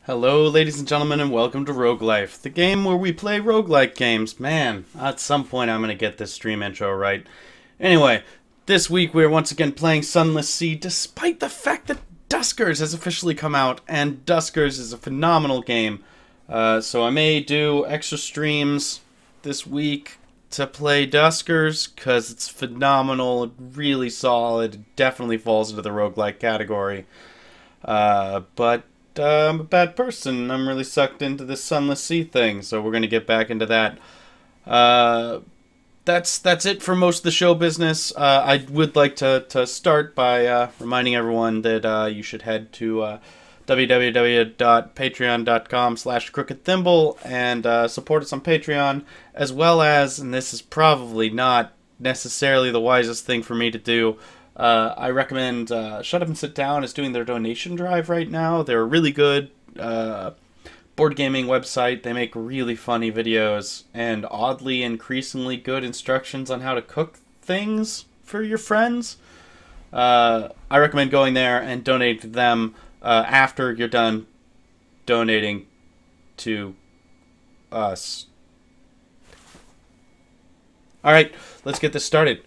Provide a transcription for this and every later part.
Hello, ladies and gentlemen, and welcome to RogueLife, the game where we play roguelike games. Man, at some point I'm going to get this stream intro right. Anyway, this week we're once again playing Sunless Sea, despite the fact that Duskers has officially come out, and Duskers is a phenomenal game. So I may do extra streams this week to play Duskers, because it's phenomenal, really solid, it definitely falls into the roguelike category. But I'm a bad person. I'm really sucked into this Sunless Sea thing, so we're going to get back into that. That's it for most of the show business. I would like to start by reminding everyone that you should head to www.patreon.com/crookedthimble and support us on Patreon, as well as, and this is probably not necessarily the wisest thing for me to do, I recommend Shut Up and Sit Down is doing their donation drive right now. They're a really good board gaming website. They make really funny videos and oddly increasingly good instructions on how to cook things for your friends. I recommend going there and donating to them after you're done donating to us. Alright, let's get this started.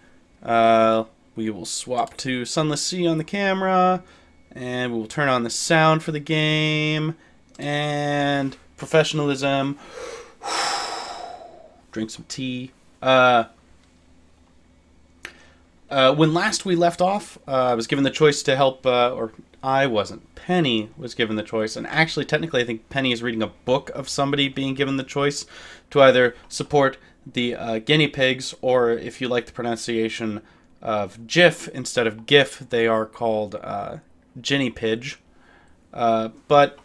We will swap to Sunless Sea on the camera, and we will turn on the sound for the game, and professionalism. Drink some tea. When last we left off, I was given the choice to help, or I wasn't. Penny was given the choice, and actually, technically, I think Penny is reading a book of somebody being given the choice to either support the guinea pigs, or, if you like the pronunciation of GIF instead of GIF, they are called guinea pig. But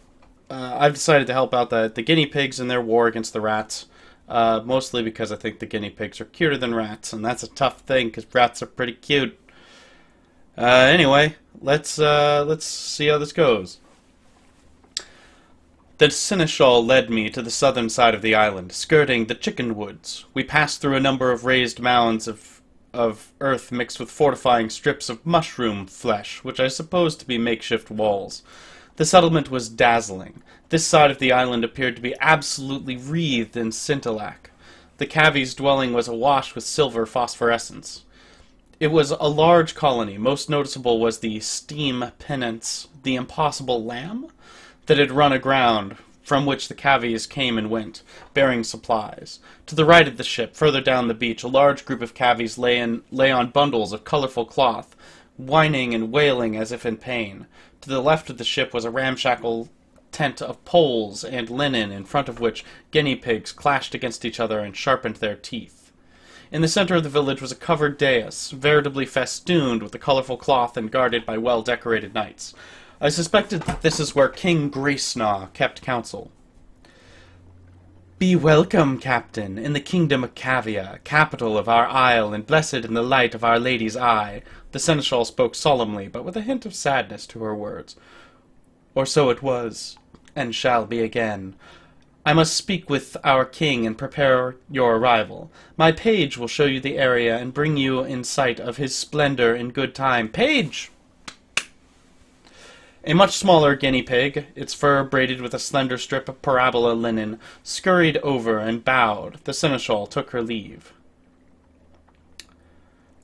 I've decided to help out the guinea pigs in their war against the rats, mostly because I think the guinea pigs are cuter than rats, and that's a tough thing because rats are pretty cute. Anyway, let's see how this goes. The seneschal led me to the southern side of the island, skirting the chicken woods. We passed through a number of raised mounds of earth mixed with fortifying strips of mushroom flesh, which I suppose to be makeshift walls. The settlement was dazzling. This side of the island appeared to be absolutely wreathed in scintillac. The Cavi's dwelling was awash with silver phosphorescence. It was a large colony. Most noticeable was the steam pinnace, the impossible lamb, that had run aground, from which the Cavies came and went, bearing supplies. To the right of the ship, further down the beach, a large group of Cavies lay on bundles of colorful cloth, whining and wailing as if in pain. To the left of the ship was a ramshackle tent of poles and linen, in front of which guinea pigs clashed against each other and sharpened their teeth. In the center of the village was a covered dais, veritably festooned with the colorful cloth and guarded by well-decorated knights. I suspected that this is where King Graysnaw kept counsel. "Be welcome, Captain, in the kingdom of Cavia, capital of our isle, and blessed in the light of Our Lady's eye." The seneschal spoke solemnly, but with a hint of sadness to her words. "Or so it was, and shall be again. I must speak with our king and prepare your arrival. My page will show you the area and bring you in sight of his splendor in good time. Page!" A much smaller guinea pig, its fur braided with a slender strip of parabola linen, scurried over and bowed. The seneschal took her leave.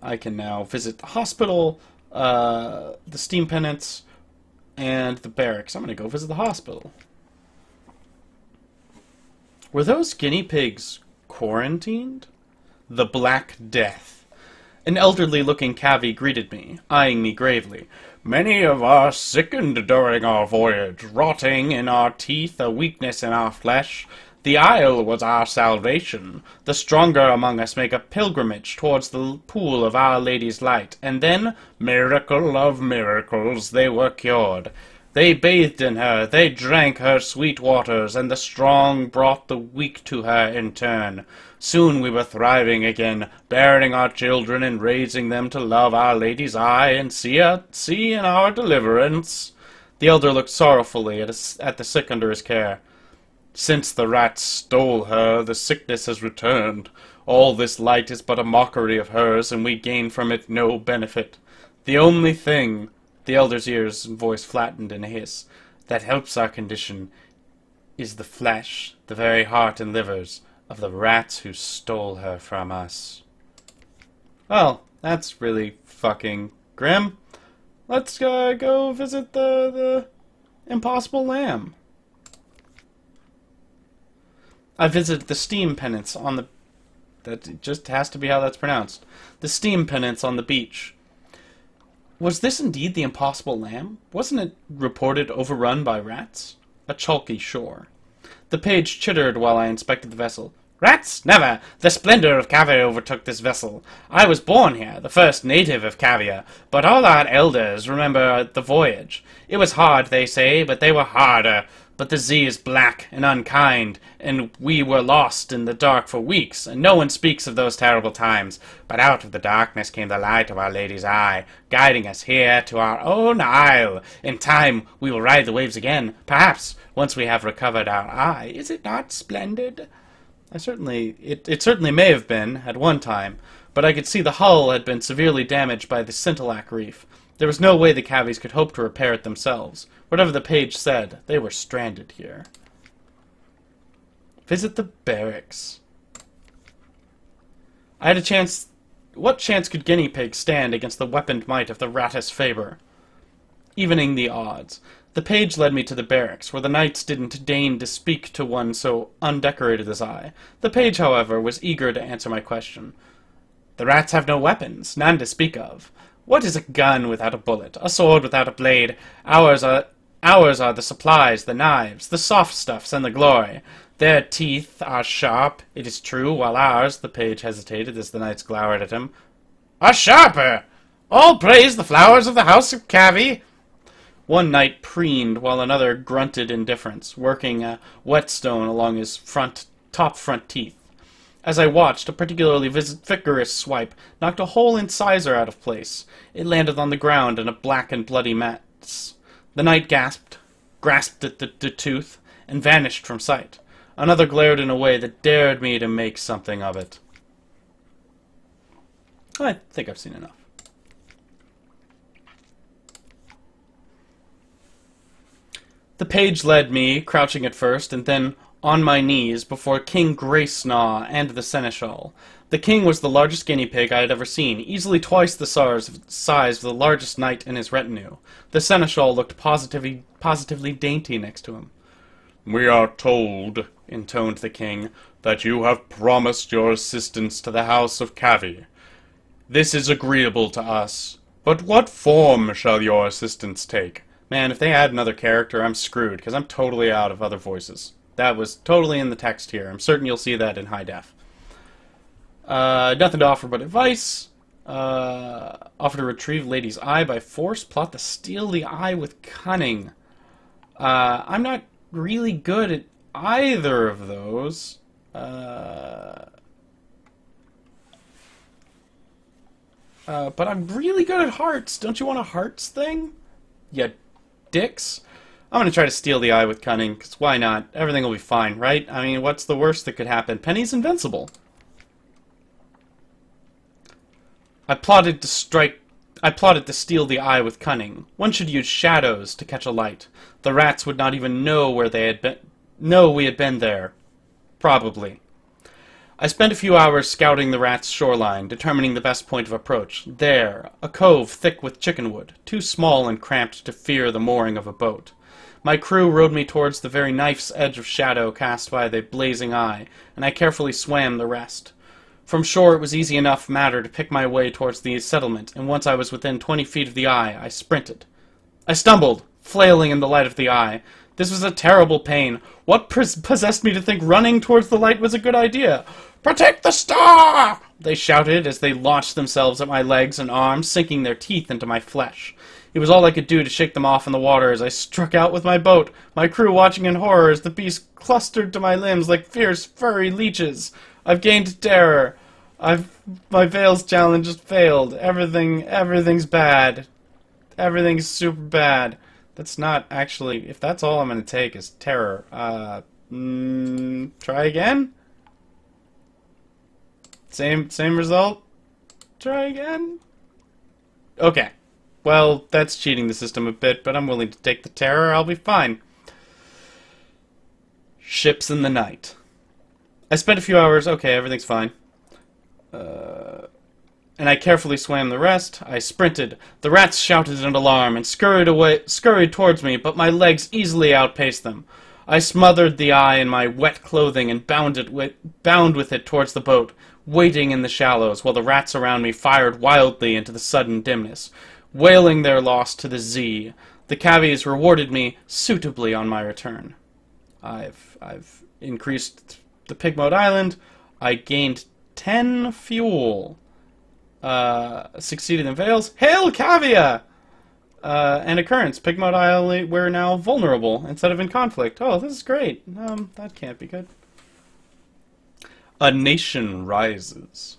I can now visit the hospital, the steam pennants, and the barracks. I'm going to go visit the hospital. Were those guinea pigs quarantined? The Black Death. An elderly-looking Cavi greeted me, eyeing me gravely. "Many of us sickened during our voyage, rotting in our teeth, a weakness in our flesh. The isle was our salvation. The stronger among us make a pilgrimage towards the pool of Our Lady's light, and then, miracle of miracles, they were cured. They bathed in her, they drank her sweet waters, and the strong brought the weak to her in turn. Soon we were thriving again, bearing our children and raising them to love Our Lady's eye and see in our deliverance." The elder looked sorrowfully at the sick under his care. "Since the rats stole her, the sickness has returned. All this light is but a mockery of hers, and we gain from it no benefit. The only thing," the elder's ears and voice flattened in a hiss, "that helps our condition is the flesh, the very heart and livers, of the rats who stole her from us. Well, that's really fucking grim. Let's go visit the impossible lamb. I visited the steam pennants on the... That just has to be how that's pronounced. The steam pennants on the beach. Was this indeed the impossible lamb? Wasn't it reported overrun by rats? A chalky shore. The page chittered while I inspected the vessel. Rats? Never! The splendor of Cavia overtook this vessel. I was born here, the first native of Cavia, but all our elders remember the voyage. It was hard, they say, but they were harder. But the sea is black and unkind, and we were lost in the dark for weeks, and no one speaks of those terrible times. But out of the darkness came the light of Our Lady's eye, guiding us here to our own isle. In time we will ride the waves again, perhaps, once we have recovered our eye. Is it not splendid? It certainly may have been, at one time, but I could see the hull had been severely damaged by the Scintillac reef. There was no way the Cavies could hope to repair it themselves. Whatever the page said, they were stranded here. Visit the barracks. I had a chance... What chance could guinea pigs stand against the weaponed might of the Rattus Faber? Evening the odds. The page led me to the barracks, where the knights didn't deign to speak to one so undecorated as I. The page, however, was eager to answer my question. The rats have no weapons, none to speak of. What is a gun without a bullet, a sword without a blade? Ours are the supplies, the knives, the soft stuffs, and the glory. Their teeth are sharp, it is true, while ours, the page hesitated as the knights glowered at him, are sharper! All praise the flowers of the house of Cavie! One knight preened, while another grunted indifference, working a whetstone along his top front teeth. As I watched, a particularly vigorous swipe knocked a whole incisor out of place. It landed on the ground in a black and bloody mess. The knight grasped at the tooth, and vanished from sight. Another glared in a way that dared me to make something of it. I think I've seen enough. The page led me, crouching at first, and then on my knees, before King Graysnaw and the Seneschal. The king was the largest guinea pig I had ever seen, easily twice the size of the largest knight in his retinue. The Seneschal looked positively dainty next to him. "We are told," intoned the king, "that you have promised your assistance to the house of Cavie. This is agreeable to us. But what form shall your assistance take?" Man, if they add another character, I'm screwed, because I'm totally out of other voices. That was totally in the text here. I'm certain you'll see that in high def. Nothing to offer but advice. Offer to retrieve lady's eye by force. Plot to steal the eye with cunning. I'm not really good at either of those. But I'm really good at hearts. Don't you want a hearts thing? Yeah. Dicks. I'm gonna try to steal the eye with cunning, because why not? Everything will be fine, right? I mean, what's the worst that could happen? Penny's invincible. I plotted to steal the eye with cunning. One should use shadows to catch a light. The rats would not even know where they had been. Know we had been there. Probably. I spent a few hours scouting the rats' shoreline, determining the best point of approach. There, a cove thick with chickenwood, too small and cramped to fear the mooring of a boat. My crew rowed me towards the very knife's edge of shadow cast by the blazing eye, and I carefully swam the rest. From shore it was easy enough matter to pick my way towards the settlement, and once I was within 20 feet of the eye, I sprinted. I stumbled, flailing in the light of the eye. This was a terrible pain. What possessed me to think running towards the light was a good idea? "Protect the star!" they shouted as they launched themselves at my legs and arms, sinking their teeth into my flesh. It was all I could do to shake them off in the water as I struck out with my boat, my crew watching in horror as the beasts clustered to my limbs like fierce, furry leeches. I've gained terror. My Veils challenge just failed. Everything's bad. Everything's super bad. That's not actually... If that's all I'm going to take is terror. Try again? Same result? Try again? Okay. Well, that's cheating the system a bit, but I'm willing to take the terror. I'll be fine. Ships in the night. I spent a few hours, okay, everything's fine. And I carefully swam the rest. I sprinted. The rats shouted in alarm and scurried towards me, but my legs easily outpaced them. I smothered the eye in my wet clothing and bound with it towards the boat, waiting in the shallows, while the rats around me fired wildly into the sudden dimness, wailing their loss to the Z. The cavies rewarded me suitably on my return. I've increased the pig mode island. I gained 10 fuel. Succeeded in veils. Hail Cavia! An occurrence. Pig mode island, we're now vulnerable instead of in conflict. Oh, this is great. That can't be good. A nation rises.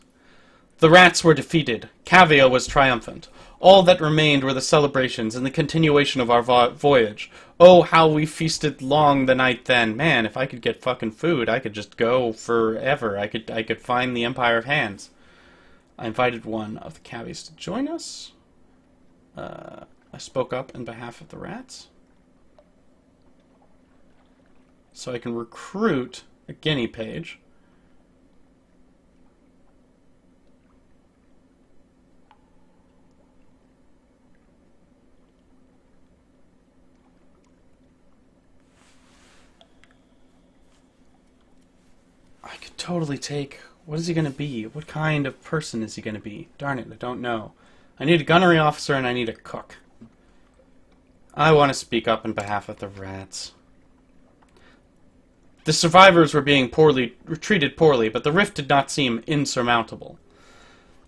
The rats were defeated. Cavia was triumphant. All that remained were the celebrations and the continuation of our voyage. Oh, how we feasted long the night then. Man, if I could get fucking food, I could just go forever. I could find the Empire of Hands. I invited one of the cavies to join us. I spoke up in behalf of the rats. So I can recruit a guinea page. I could totally take... What is he going to be? What kind of person is he going to be? Darn it, I don't know. I need a gunnery officer and I need a cook. I want to speak up in behalf of the rats. The survivors were being treated poorly, but the rift did not seem insurmountable.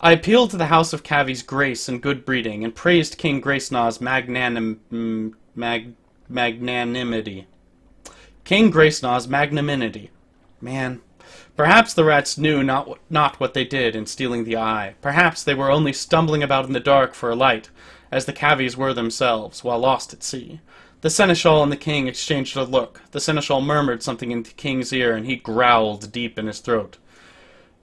I appealed to the House of Cavi's grace and good breeding, and praised King Gracenaw's magnanimity. King Gracenaw's magnanimity. Man... Perhaps the rats knew not what they did in stealing the eye. Perhaps they were only stumbling about in the dark for a light, as the cavies were themselves, while lost at sea. The seneschal and the king exchanged a look. The seneschal murmured something into the king's ear, and he growled deep in his throat.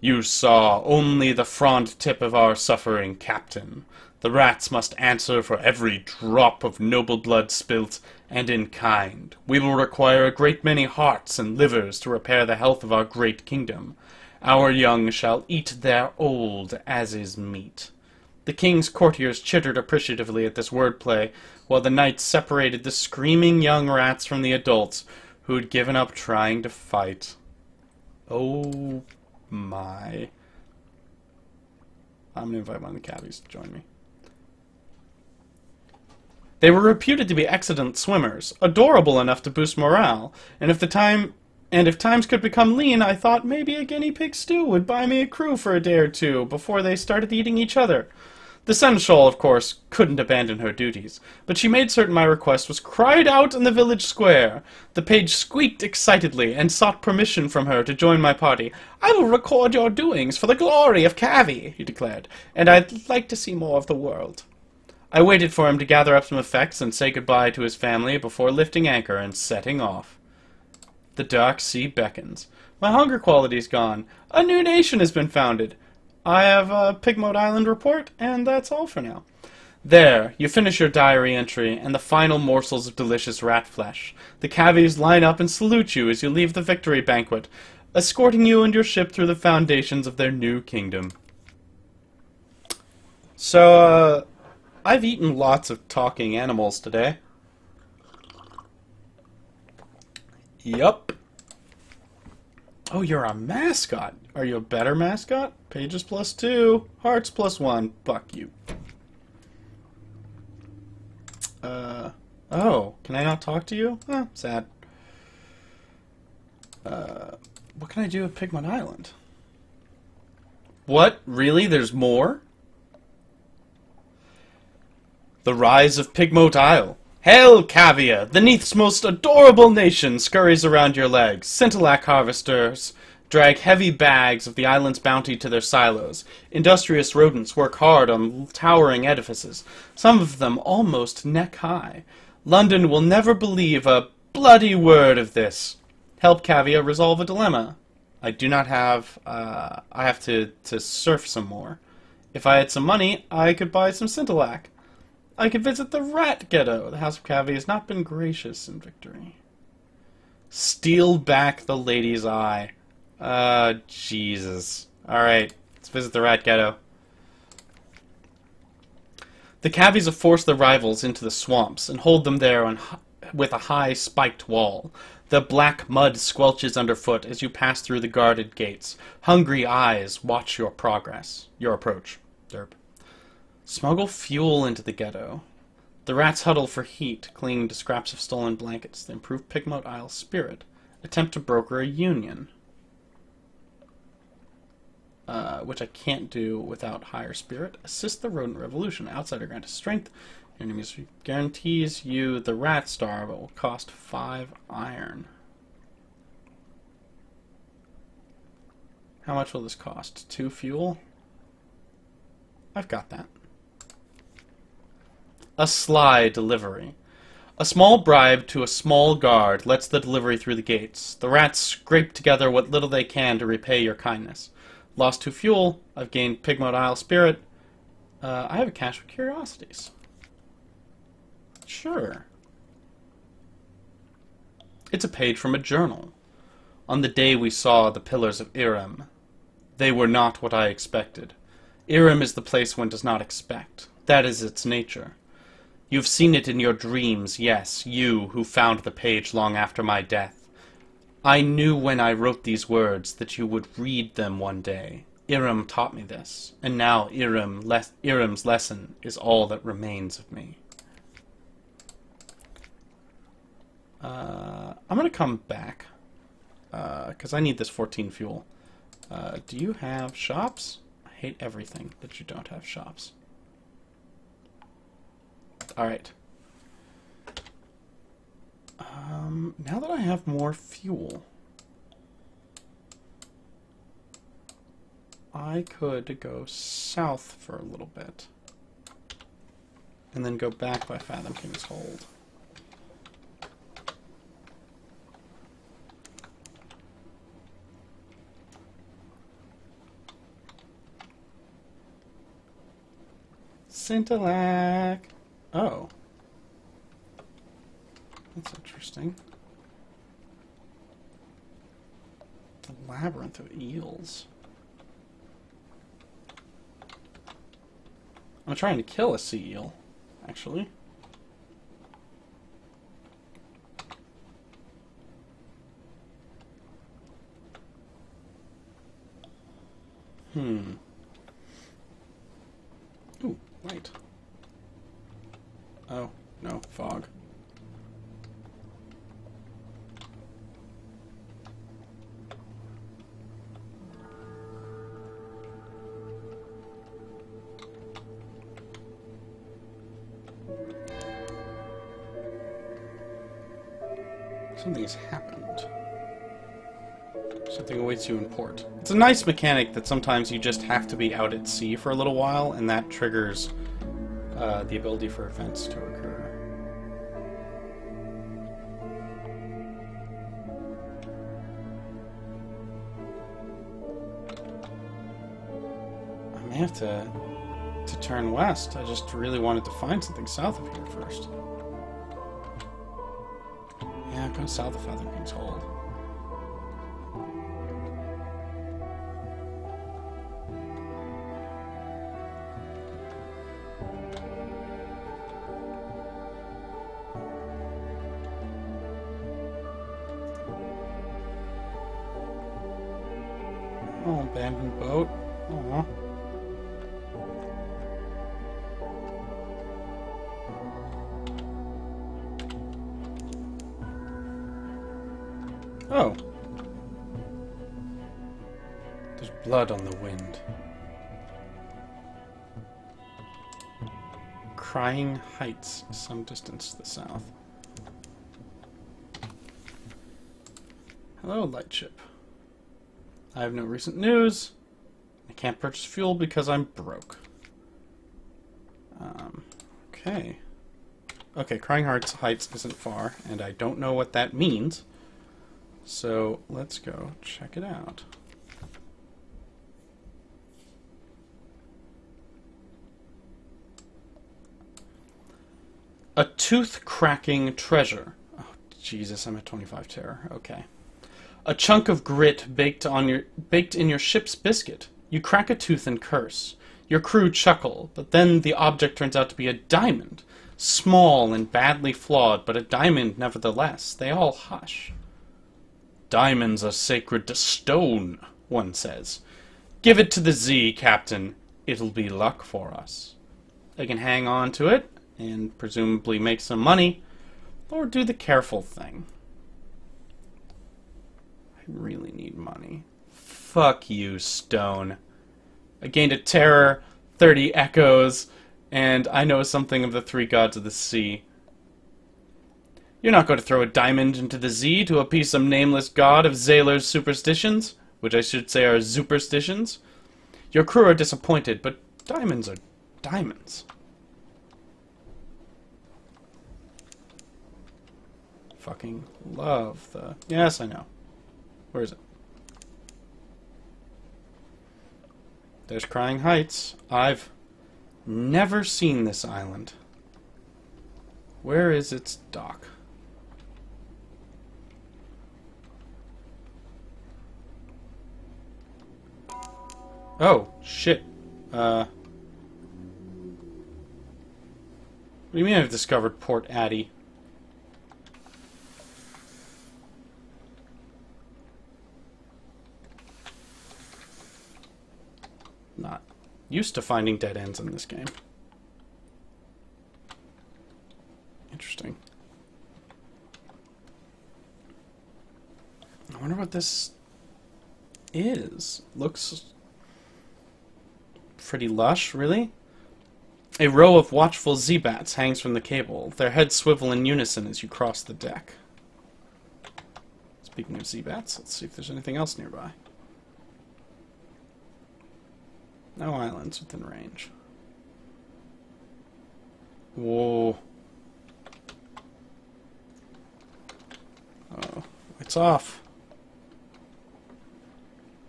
You saw only the front tip of our suffering, Captain. The rats must answer for every drop of noble blood spilt, and in kind. We will require a great many hearts and livers to repair the health of our great kingdom. Our young shall eat their old, as is meet. The king's courtiers chittered appreciatively at this wordplay, while the knights separated the screaming young rats from the adults, who had given up trying to fight. Oh my. I'm gonna invite one of the cavies to join me. They were reputed to be excellent swimmers, adorable enough to boost morale, and if times could become lean, I thought maybe a guinea pig stew would buy me a crew for a day or two before they started eating each other. The seneschal, of course, couldn't abandon her duties, but she made certain my request was cried out in the village square. The page squeaked excitedly and sought permission from her to join my party. I will record your doings for the glory of Cavi, he declared, and I'd like to see more of the world. I waited for him to gather up some effects and say goodbye to his family before lifting anchor and setting off. The dark sea beckons. My hunger quality's gone. A new nation has been founded. I have a Pig Mode Island report, and that's all for now. There, you finish your diary entry and the final morsels of delicious rat flesh. The cavies line up and salute you as you leave the victory banquet, escorting you and your ship through the foundations of their new kingdom. So, I've eaten lots of talking animals today. Yup. Oh, you're a mascot. Are you a better mascot? Pages +2, hearts +1. Fuck you. Oh, can I not talk to you? Oh, sad. What can I do at Pigman Island? What? Really? There's more? The Rise of Pigmote Isle. Hail, Cavia! The Neath's most adorable nation scurries around your legs. Scintillac harvesters drag heavy bags of the island's bounty to their silos. Industrious rodents work hard on towering edifices, some of them almost neck-high. London will never believe a bloody word of this. Help Cavia resolve a dilemma. I do not have, I have to surf some more. If I had some money, I could buy some Scintillac. I could visit the rat ghetto. The House of Cavia has not been gracious in victory. Steal back the lady's eye. Jesus. Alright, let's visit the rat ghetto. The cabbies have forced their rivals into the swamps and hold them there with a high, spiked wall. The black mud squelches underfoot as you pass through the guarded gates. Hungry eyes watch your progress. Your approach. Derp. Smuggle fuel into the ghetto. The rats huddle for heat, clinging to scraps of stolen blankets. The improved Pigmote Isle spirit. Attempt to broker a union. Which I can't do without higher spirit. Assist the rodent revolution. Outsider granted strength. Enemies guarantees you the rat star, but will cost 5 iron. How much will this cost? 2 fuel? I've got that. A sly delivery. A small bribe to a small guard lets the delivery through the gates. The rats scrape together what little they can to repay your kindness. Lost 2 fuel. I've gained Pigmote Isle spirit. I have a cache of curiosities. Sure. It's a page from a journal. On the day we saw the pillars of Irem, they were not what I expected. Irem is the place one does not expect. That is its nature. You've seen it in your dreams, yes, you who found the page long after my death. I knew when I wrote these words that you would read them one day. Irem taught me this, and now Irem's lesson is all that remains of me. I'm going to come back, because I need this 14 fuel. Do you have shops? I hate everything that you don't have shops. Alright. Now that I have more fuel, I could go south for a little bit, and then go back by Fathom King's Hold. Scintillac! Oh. That's interesting. The labyrinth of eels. I'm trying to kill a sea eel, actually. Ooh, light. Oh, no, fog. Something has happened. Something awaits you in port. It's a nice mechanic that sometimes you just have to be out at sea for a little while, and that triggers the ability for events to occur. I may have to turn west. I just really wanted to find something south of here first. Yeah, go south of Fathom King's Hold. Oh, abandoned boat. Aww. Oh. There's blood on the wind. Crying Heights, some distance to the south. Hello, lightship. I have no recent news. I can't purchase fuel because I'm broke. Okay. Okay, Crying Heights isn't far, and I don't know what that means. So, let's go check it out. A tooth-cracking treasure. Oh, Jesus, I'm at 25 terror. Okay. A chunk of grit baked in your ship's biscuit. You crack a tooth and curse. Your crew chuckle, but then the object turns out to be a diamond. Small and badly flawed, but a diamond nevertheless. They all hush. Diamonds are sacred to stone, one says. Give it to the Z, Captain. It'll be luck for us. They can hang on to it, and presumably make some money, or do the careful thing. I really need money. Fuck you, stone. I gained a terror, 30 echoes, and I know something of the 3 gods of the sea. You're not going to throw a diamond into the Z to appease some nameless god of Zaylor's superstitions, which I should say are superstitions. Your crew are disappointed, but diamonds are diamonds. Fucking love the... Yes, I know. Where is it? There's Crying Heights. I've never seen this island. Where is its dock? Oh, shit. What do you mean I've discovered Port Addy? Not used to finding dead ends in this game. Interesting. I wonder what this is. Looks pretty lush, really. A row of watchful Z-bats hangs from the cable. Their heads swivel in unison as you cross the deck. Speaking of Z-bats, let's see if there's anything else nearby. No islands within range. Whoa. Oh, it's off.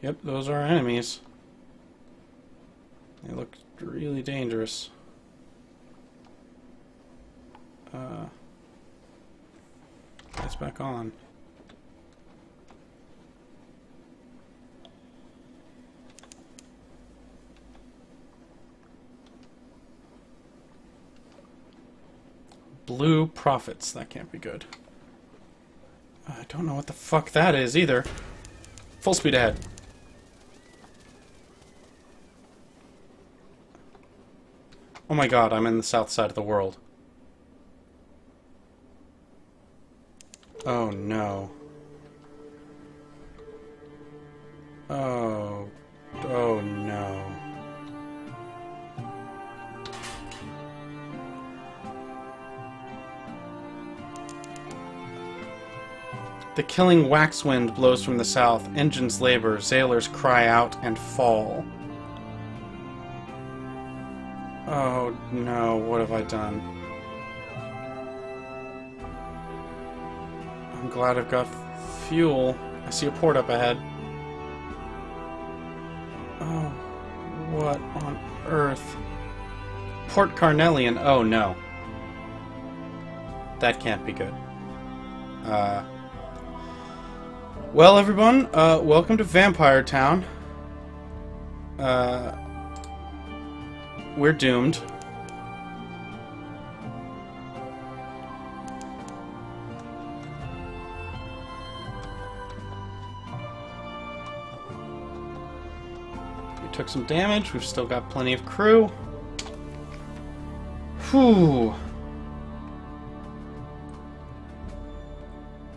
Yep, those are our enemies. They look really dangerous. It's back on. Blue profits. That can't be good. I don't know what the fuck that is either. Full speed ahead. Oh my god, I'm in the south side of the world. Oh no. Oh. Oh no. The killing wax wind blows from the south. Engines labor, sailors cry out and fall. Oh no, what have I done? I'm glad I've got fuel. I see a port up ahead. Oh, what on earth? Port Carnelian, oh no. That can't be good. Well, everyone, welcome to Vampire Town. We're doomed. We took some damage. We've still got plenty of crew. Whew.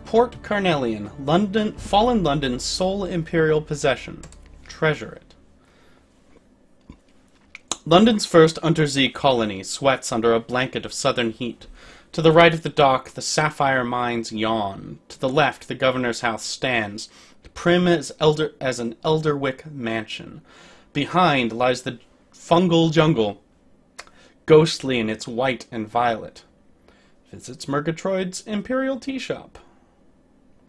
Port Carnelian, London, fallen London's sole imperial possession. Treasure it. London's first Untersee colony sweats under a blanket of southern heat. To the right of the dock, the sapphire mines yawn. To the left, the governor's house stands, prim as an Elderwick mansion. Behind lies the fungal jungle, ghostly in its white and violet. Visits Murgatroyd's imperial tea shop.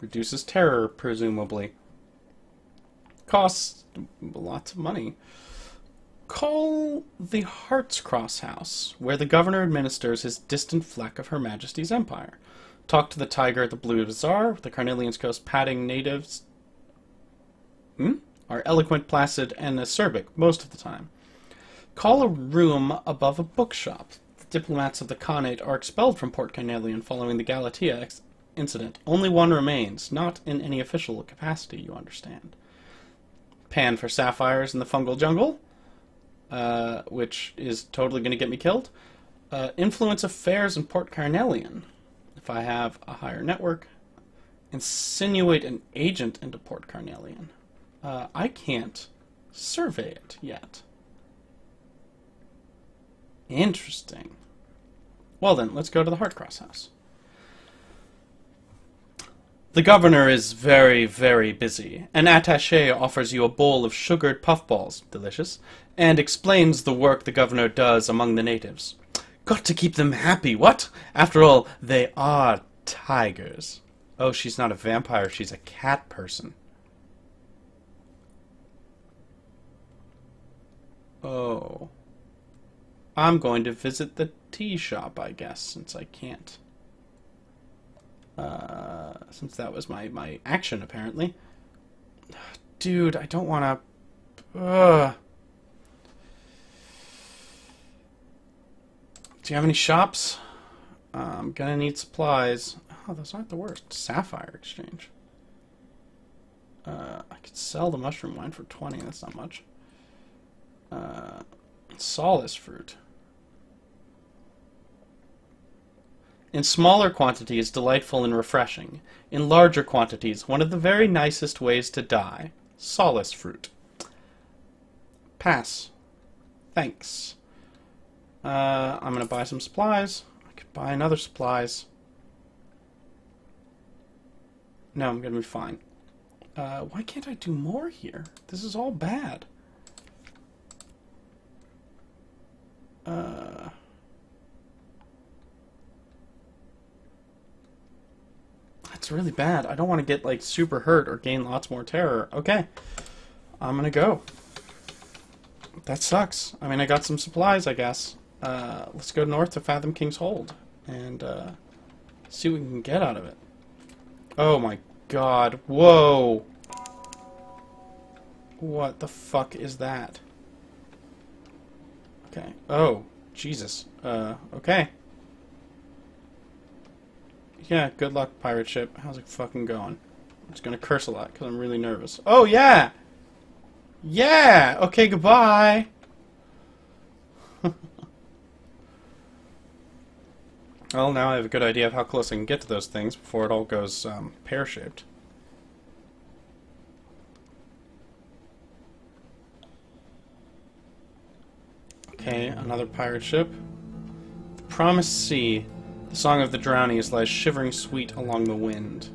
Reduces terror, presumably. Costs lots of money. Call the Heart's Cross House, where the governor administers his distant fleck of Her Majesty's empire. Talk to the tiger at the Blue Bazaar. The Carnelian's Coast padding natives are eloquent, placid, and acerbic most of the time. Call a room above a bookshop. The diplomats of the Khanate are expelled from Port Carnelian following the Galatea incident. Only one remains, not in any official capacity, you understand. Pan for sapphires in the fungal jungle, which is totally going to get me killed. Influence affairs in Port Carnelian. If I have a higher network, insinuate an agent into Port Carnelian. I can't survey it yet. Interesting. Well then, let's go to the Heartcross house. The governor is very, very busy. An attaché offers you a bowl of sugared puffballs, delicious, and explains the work the governor does among the natives. Got to keep them happy, what? After all, they are tigers. Oh, she's not a vampire, she's a cat person. Oh. I'm going to visit the tea shop, I guess, since I can't. Since that was my action, apparently. Dude, I don't want to... Do you have any shops? I'm gonna need supplies. Oh, those aren't the worst. Sapphire exchange. I could sell the mushroom wine for 20. That's not much. Solace fruit. In smaller quantities, delightful and refreshing. In larger quantities, one of the very nicest ways to die. Solace fruit. Pass. Thanks. I'm gonna buy some supplies. I could buy another supplies. No, I'm gonna be fine. Why can't I do more here? This is all bad. That's really bad. I don't want to get, like, super hurt or gain lots more terror. Okay. I'm gonna go. That sucks. I mean, I got some supplies, I guess. Let's go north to Fathom King's Hold and see what we can get out of it. Oh my god. Whoa! What the fuck is that? Okay. Oh, Jesus. Okay. Yeah, good luck, pirate ship. How's it fucking going? I'm just gonna curse a lot because I'm really nervous. Oh, yeah! Yeah! Okay, goodbye! Well, now I have a good idea of how close I can get to those things before it all goes pear-shaped. Okay, another pirate ship. The Promised Sea. The song of the drownies lies shivering sweet along the wind.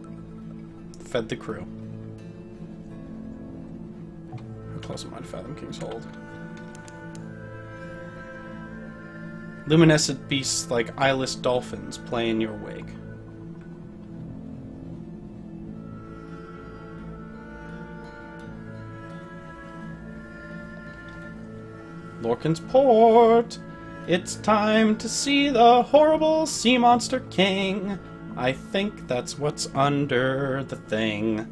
Fed the crew. How close am I to Fathom King's Hold? Luminescent beasts like eyeless dolphins play in your wake. Lorcan's Port! It's time to see the horrible sea monster king. I think that's what's under the thing.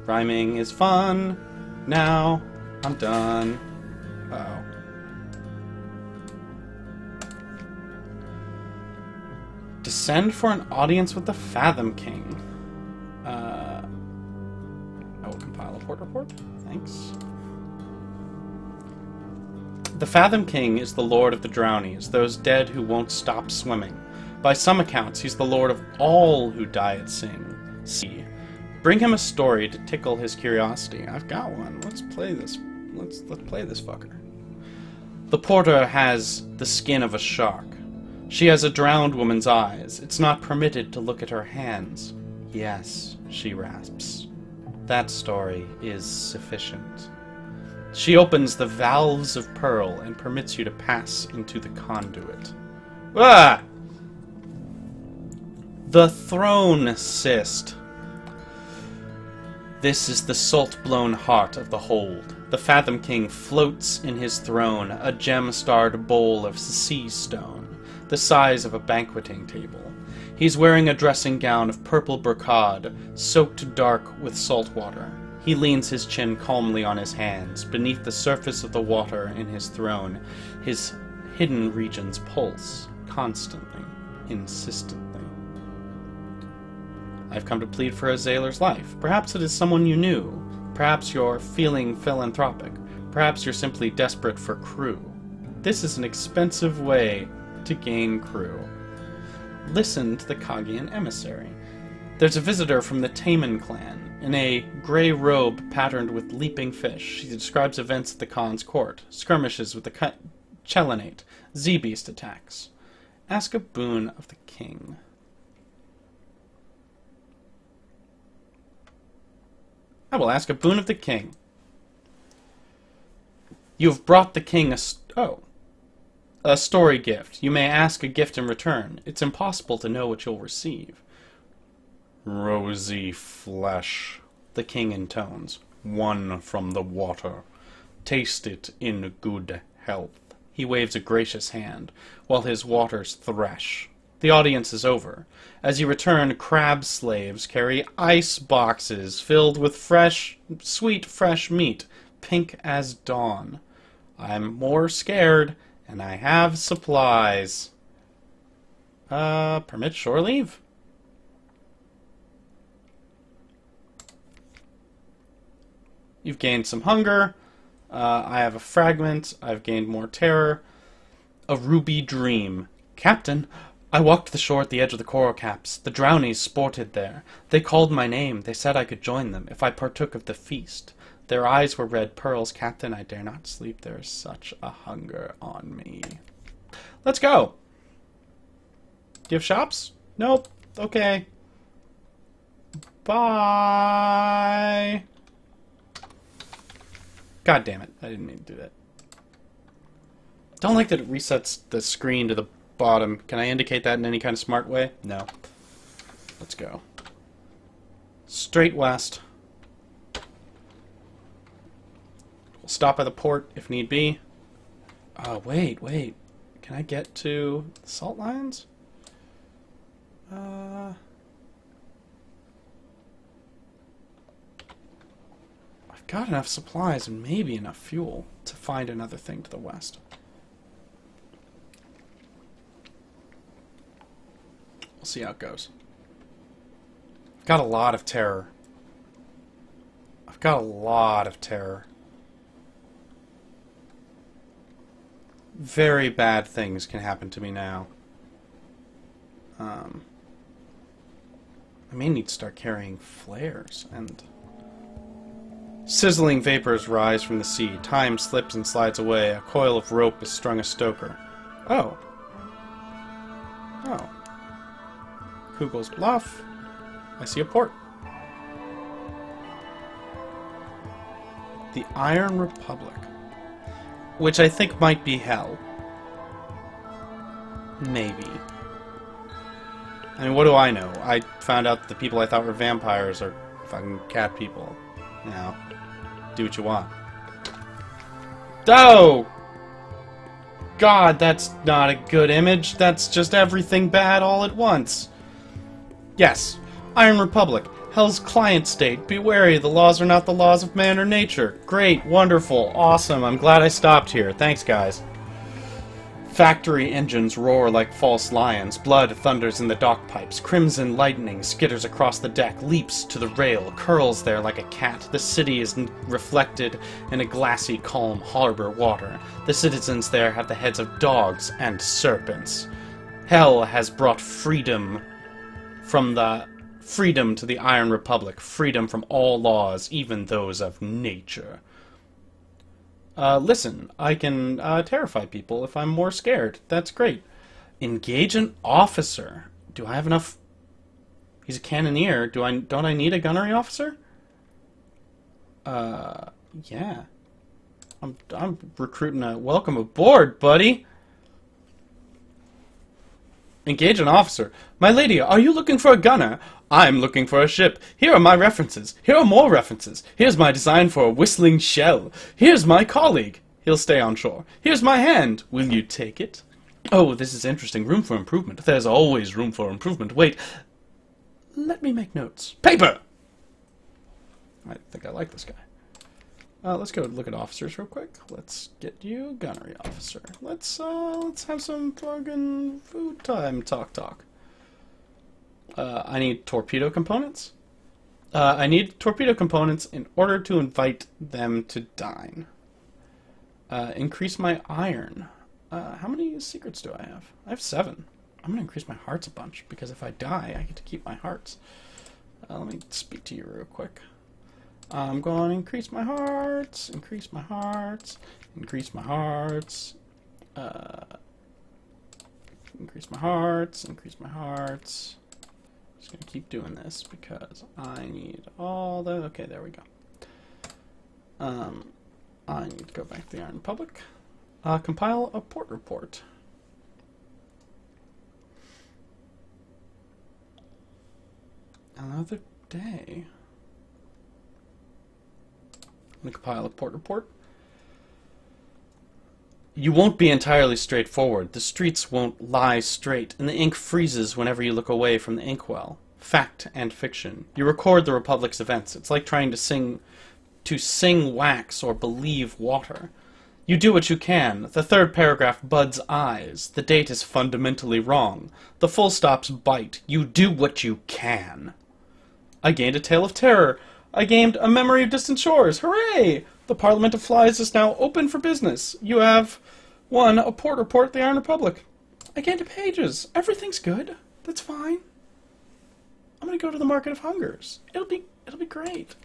Rhyming is fun. Now I'm done. Uh-oh. Descend for an audience with the Fathom King. I will compile a port report. Thanks. The Fathom King is the lord of the drownies, those dead who won't stop swimming. By some accounts, he's the lord of all who die at sea. Bring him a story to tickle his curiosity. I've got one. Let's play this. Let's play this fucker. The porter has the skin of a shark. She has a drowned woman's eyes. It's not permitted to look at her hands. Yes, she rasps. That story is sufficient. She opens the valves of pearl and permits you to pass into the conduit. Ah! The Throne Cyst. This is the salt-blown heart of the hold. The Fathom King floats in his throne, a gem-starred bowl of sea stone, the size of a banqueting table. He's wearing a dressing gown of purple brocade, soaked dark with salt water. He leans his chin calmly on his hands. Beneath the surface of the water in his throne, his hidden regions pulse, constantly, insistently. I've come to plead for a Zailor's life. Perhaps it is someone you knew. Perhaps you're feeling philanthropic. Perhaps you're simply desperate for crew. This is an expensive way to gain crew. Listen to the Kagian emissary. There's a visitor from the Taman clan, in a gray robe patterned with leaping fish. She describes events at the Khan's court, skirmishes with the Chelenate, Z-Beast attacks. Ask a boon of the king. I will ask a boon of the king. You have brought the king a story gift. You may ask a gift in return. It's impossible to know what you'll receive. Rosy flesh, the king intones, won from the water. Taste it in good health. He waves a gracious hand, while his waters thresh. The audience is over. As you return, crab slaves carry ice boxes filled with sweet fresh meat, pink as dawn. I'm more scared, and I have supplies. Permit shore leave? You've gained some hunger. I have a fragment. I've gained more terror. A ruby dream. Captain, I walked the shore at the edge of the coral caps. The drownies sported there. They called my name. They said I could join them if I partook of the feast. Their eyes were red pearls. Captain, I dare not sleep. There is such a hunger on me. Let's go. Do you have shops? Nope. Okay. Bye. God damn it. I didn't mean to do that. Don't like that it resets the screen to the bottom. Can I indicate that in any kind of smart way? No. Let's go. Straight west. We'll stop by the port if need be. Oh, wait. Can I get to the salt lines? I've got enough supplies and maybe enough fuel to find another thing to the west. We'll see how it goes. I've got a lot of terror. Very bad things can happen to me now. I may need to start carrying flares and... Sizzling vapors rise from the sea. Time slips and slides away. A coil of rope is strung a stoker. Oh. Kugel's Bluff. I see a port. The Iron Republic. Which I think might be hell. Maybe. I mean, what do I know? I found out that the people I thought were vampires are fucking cat people. Now, do what you want. Oh! God, that's not a good image. That's just everything bad all at once. Yes, Iron Republic, Hell's client state. Be wary, the laws are not the laws of man or nature. Great, wonderful, awesome. I'm glad I stopped here. Thanks, guys. Factory engines roar like false lions. Blood thunders in the dock pipes. Crimson lightning skitters across the deck, leaps to the rail, curls there like a cat. The city is reflected in a glassy, calm harbor water. The citizens there have the heads of dogs and serpents. Hell has brought freedom to the Iron Republic. Freedom from all laws, even those of nature. Listen, I can terrify people if I'm more scared. That's great. Engage an officer. Do I have enough? He's a cannoneer. Don't I need a gunnery officer? Yeah. I'm recruiting a welcome aboard, buddy. Engage an officer. My lady, are you looking for a gunner? I'm looking for a ship. Here are my references. Here are more references. Here's my design for a whistling shell. Here's my colleague. He'll stay on shore. Here's my hand. Will you take it? Oh, this is interesting. Room for improvement. There's always room for improvement. Wait. Let me make notes. Paper! I think I like this guy. Let's go look at officers real quick. Let's get you gunnery officer. Let's have some fucking food time talk. I need torpedo components. I need torpedo components in order to invite them to dine. Increase my iron. How many secrets do I have? I have 7. I'm going to increase my hearts a bunch, because if I die, I get to keep my hearts. Let me speak to you real quick. I'm going to increase my hearts, increase my hearts, increase my hearts, increase my hearts, increase my hearts. Just going to keep doing this because I need all the... Okay, there we go. I need to go back to the Iron Republic. Compile a port report. Another day. I'm going to compile a port report. You won't be entirely straightforward. The streets won't lie straight, and the ink freezes whenever you look away from the inkwell. Fact and fiction. You record the Republic's events. It's like trying to sing wax or believe water. You do what you can. The third paragraph buds eyes. The date is fundamentally wrong. The full stops bite. You do what you can. I gained a tale of terror. I gained a memory of distant shores. Hooray! The Parliament of Flies is now open for business. You have won a port report at the Iron Republic. I gained pages. Everything's good. That's fine. I'm gonna go to the Market of Hungers. It'll be great.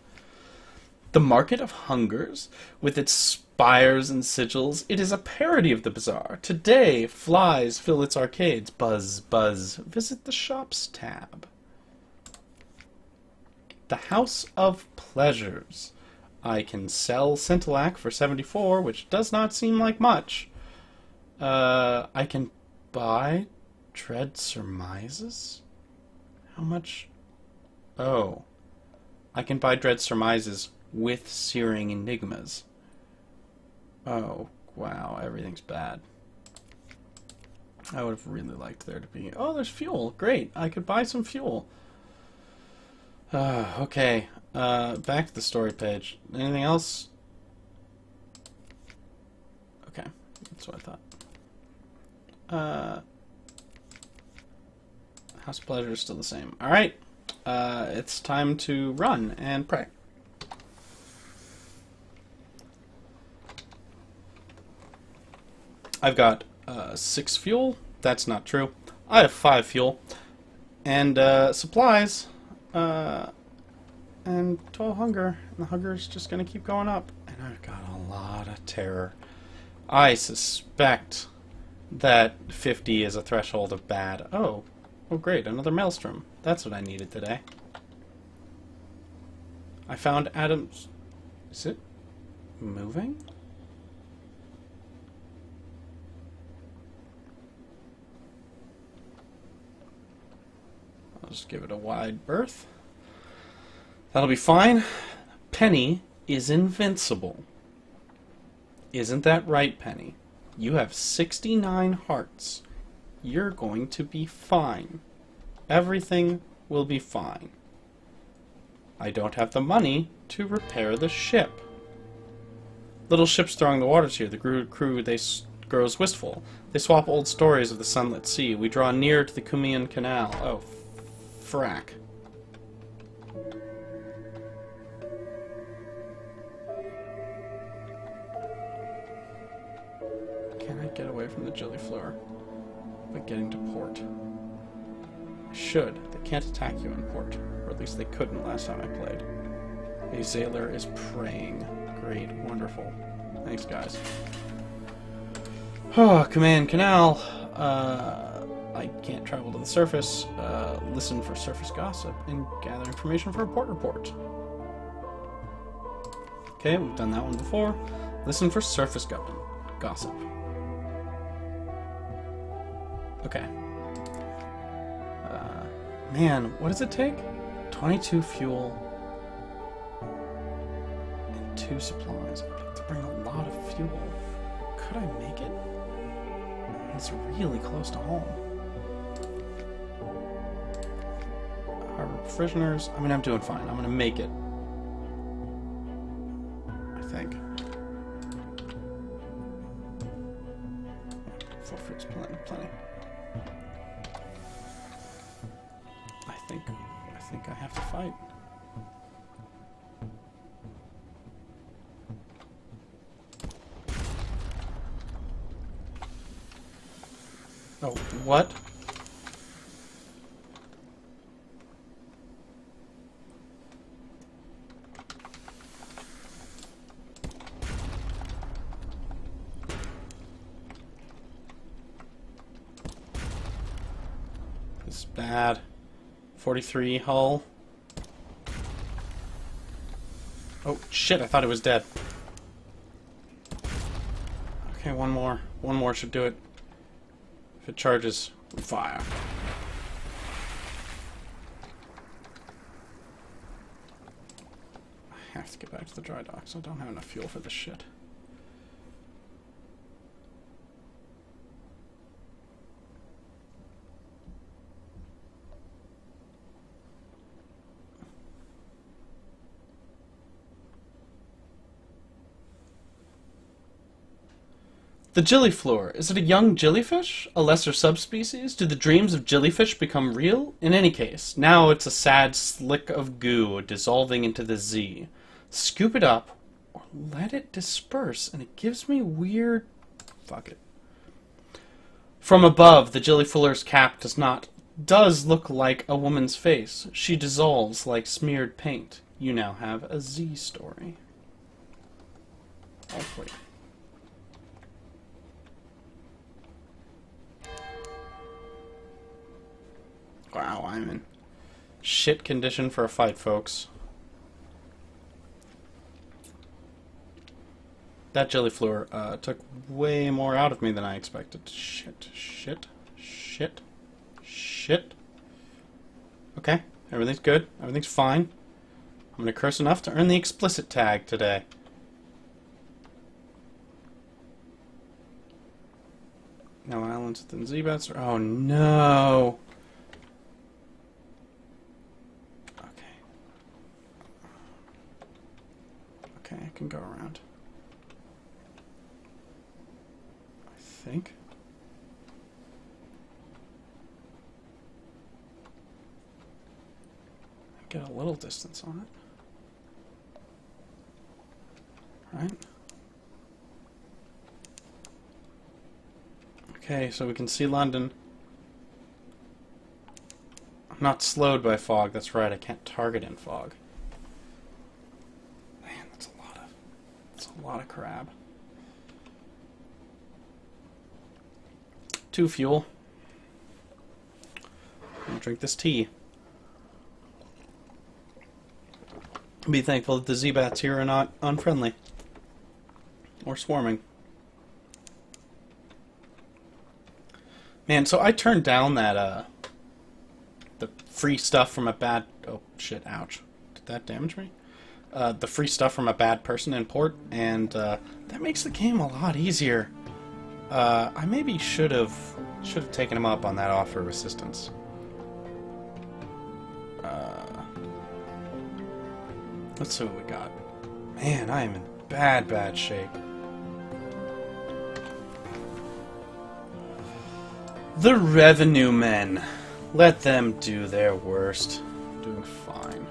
The Market of Hungers, with its spires and sigils, it is a parody of the bazaar. Today, flies fill its arcades. Buzz, buzz. Visit the shops tab. The House of Pleasures. I can sell Scintillac for 74, which does not seem like much. I can buy Dread Surmises? How much? Oh. I can buy Dread Surmises with Searing Enigmas. Oh, wow, everything's bad. I would have really liked there to be... Oh, there's fuel. Great, I could buy some fuel. Okay, back to the story page. Anything else? Okay, that's what I thought. House of Pleasure is still the same. Alright, it's time to run and pray. I've got 6 fuel. That's not true. I have 5 fuel. And supplies. And 12 hunger. And the hunger is just going to keep going up. And I've got a lot of terror. I suspect that 50 is a threshold of bad. Oh great, another maelstrom. That's what I needed today. I found Adam's... Is it moving? I'll just give it a wide berth. That'll be fine. Penny is invincible. Isn't that right, Penny? You have 69 hearts. You're going to be fine. Everything will be fine. I don't have the money to repair the ship. Little ships throwing the waters here. The crew, grows wistful. They swap old stories of the sunlit sea. We draw near to the Cumean Canal. Oh, frack. Can I get away from the jelly floor by getting to port? I should. They can't attack you in port. Or at least they couldn't last time I played. A sailor is praying. Great. Wonderful. Thanks, guys. Oh, Command Canal. I can't travel to the surface. Listen for surface gossip and gather information for a port report. Okay, we've done that one before. Listen for surface gossip. Okay. Man, what does it take? 22 fuel and 2 supplies. I'd have to bring a lot of fuel. Could I make it? It's really close to home. Harbor prisoners. I mean, I'm doing fine. I'm gonna make it. I think. Full fruits, plenty. I think I have to fight. Oh, what? This is bad. 43 hull. Oh, shit, I thought it was dead. Okay, one more. One more should do it. If it charges, we fire. I have to get back to the dry docks. I don't have enough fuel for this shit. The gilliflower. Is it a young jellyfish? A lesser subspecies? Do the dreams of jellyfish become real? In any case, now it's a sad slick of goo dissolving into the Z. Scoop it up, or let it disperse, and it gives me weird... Fuck it. From above, the gilliflower's cap does look like a woman's face. She dissolves like smeared paint. You now have a Z story. Oh, wait. Wow, I'm in shit condition for a fight, folks. That gilliflower took way more out of me than I expected. Shit. Okay, everything's good. Everything's fine. I'm gonna curse enough to earn the explicit tag today. No islands within Z-bats. Oh no! Okay, I can go around. I think. Get a little distance on it. Right? Okay, so we can see London. I'm not slowed by fog, that's right, I can't target in fog. A lot of crab. 2 fuel. I'll drink this tea. Be thankful that the Z-bats here are not unfriendly. Or swarming. Man, so I turned down that, the free stuff from a bad... Oh, shit, ouch. Did that damage me? The free stuff from a bad person in port, and that makes the game a lot easier. I maybe should have taken him up on that offer of assistance. Let's see what we got. Man, I am in bad shape. The revenue men. Let them do their worst. Doing fine.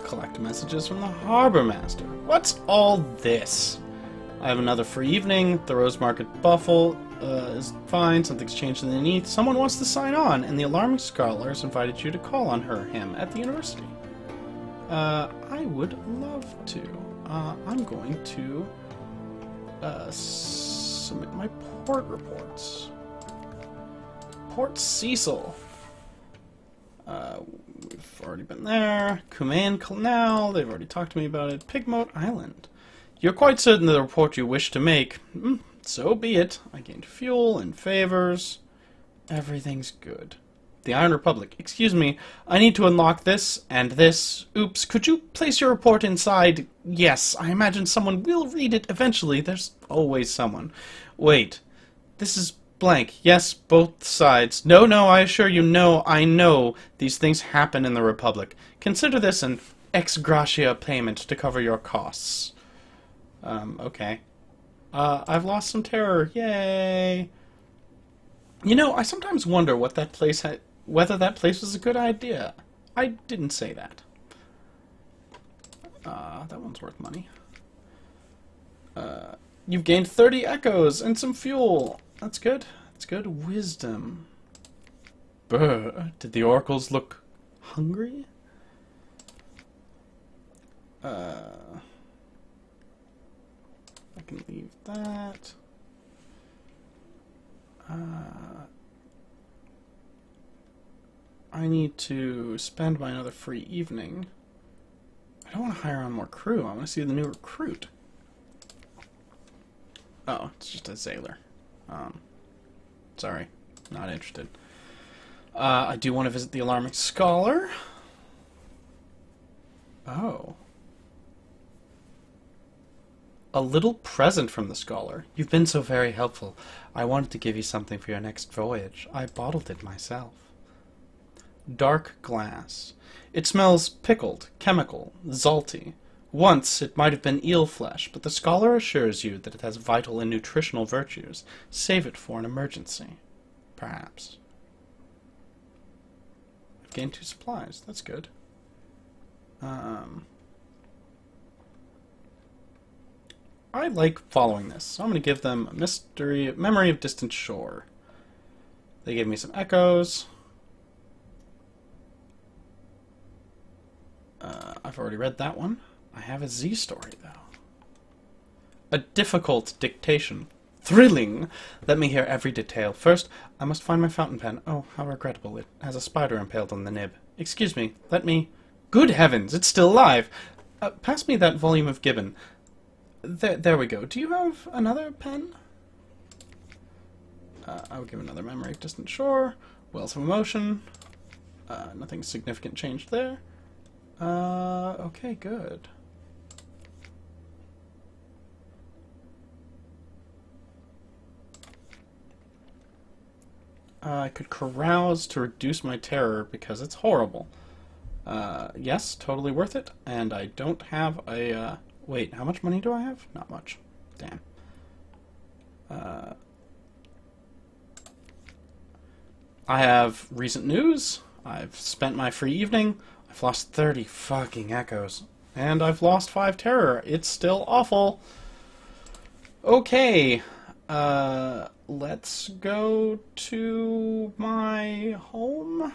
Collect messages from the harbor master. What's all this? I have another free evening. The Rose Market Buffle is fine. Something's changed underneath. Someone wants to sign on, and the alarming scholar has invited you to call on him at the university. I would love to. I'm going to submit my port reports. Port Cecil. We've already been there. Kumail Canal, they've already talked to me about it. Pigmote Island. You're quite certain of the report you wish to make. So be it. I gained fuel and favors. Everything's good. The Iron Republic. Excuse me, I need to unlock this and this. Oops, could you place your report inside? Yes, I imagine someone will read it eventually. There's always someone. Wait, this is blank. Yes, both sides. No, no, I assure you, no, I know these things happen in the Republic. Consider this an ex gratia payment to cover your costs. Okay. I've lost some terror. Yay! You know, I sometimes wonder what that place whether that place was a good idea. I didn't say that. That one's worth money. You've gained 30 echoes and some fuel. That's good. That's good. Wisdom. Brr. Did the oracles look hungry? I can leave that. I need to spend my another free evening. I don't want to hire on more crew. I want to see the new recruit. Oh, it's just a sailor. Sorry, not interested. I do want to visit the Alarming Scholar. Oh. A little present from the Scholar. You've been so very helpful. I wanted to give you something for your next voyage. I bottled it myself. Dark glass. It smells pickled, chemical, salty. Once it might have been eel flesh, but the Scholar assures you that it has vital and nutritional virtues. Save it for an emergency. Perhaps. I've gained 2 supplies. That's good. I like following this, so I'm going to give them a Memory of Distant Shore. They gave me some echoes. I've already read that one. I have a Z story, though. A difficult dictation. Thrilling! Let me hear every detail. First, I must find my fountain pen. Oh, how regrettable. It has a spider impaled on the nib. Excuse me, let me... Good heavens, it's still alive! Pass me that volume of Gibbon. There we go. Do you have another pen? I would give another Memory of Distant Shore. Wells of Emotion. Nothing significant changed there. Okay, good. I could carouse to reduce my terror because it's horrible. Yes, totally worth it. And I don't have a... Wait, how much money do I have? Not much. Damn. I have recent news. I've spent my free evening. I've lost 30 fucking echoes. And I've lost 5 terror. It's still awful. Okay. Let's go to my home.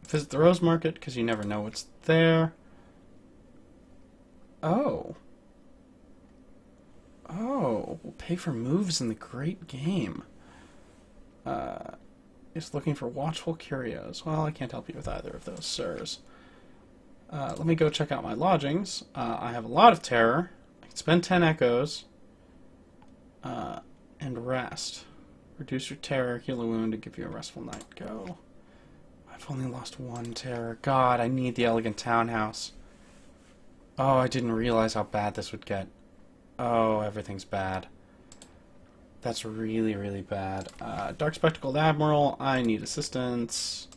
Visit the Rose Market, because you never know what's there. Oh. Oh. We'll pay for moves in the great game. Is looking for watchful curios. Well, I can't help you with either of those, sirs. Let me go check out my lodgings. I have a lot of terror. I can spend 10 echoes. And rest. Reduce your terror, heal a wound, and give you a restful night. Go. I've only lost 1 terror. God, I need the elegant townhouse. Oh, I didn't realize how bad this would get. Oh, everything's bad. That's really, really bad. Dark Spectacled Admiral, I need assistance.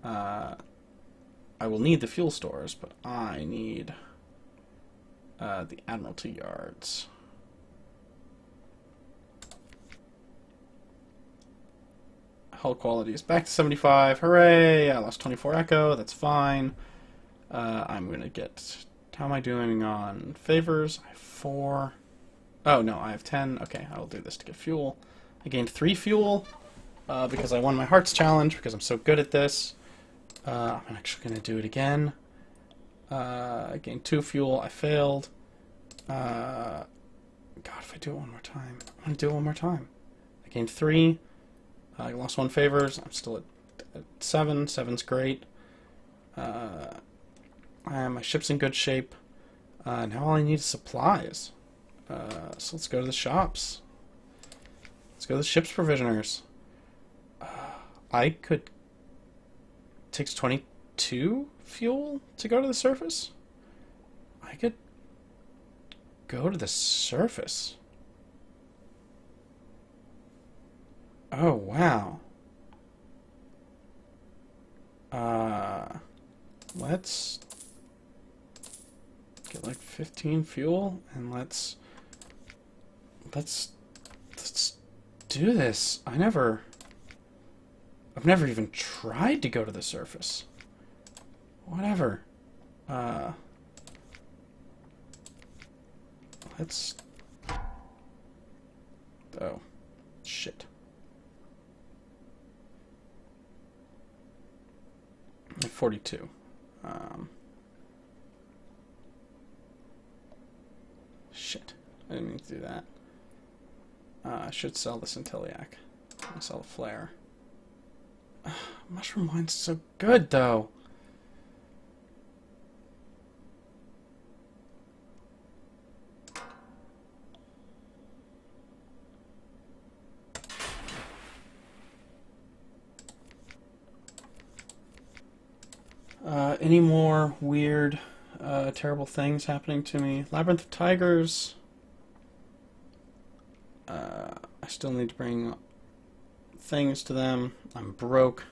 I will need the fuel stores, but I need the Admiralty Yards. Hull quality is back to 75. Hooray! I lost 24 echo. That's fine. I'm going to get... How am I doing on favors? I have 4. Oh, no, I have 10. Okay, I will do this to get fuel. I gained 3 fuel because I won my Hearts Challenge because I'm so good at this. I'm actually going to do it again. I gained 2 fuel. I failed. God, if I do it one more time. I'm going to do it one more time. I gained 3. I lost 1 favors. I'm still at 7. 7's great. My ship's in good shape. Now all I need is supplies. So let's go to the shops. Let's go to the ship's provisioners. I could... Takes 22 fuel to go to the surface? I could go to the surface. Oh, wow. Let's get like 15 fuel and let's do this. I've never even tried to go to the surface. Whatever. Let's... Oh. Shit. At 42. Shit. I didn't mean to do that. I should sell the Centilliac. I'll sell the flare. Mushroom wine's so good, though. Any more weird, terrible things happening to me? Labyrinth of Tigers. I still need to bring things to them. I'm broke.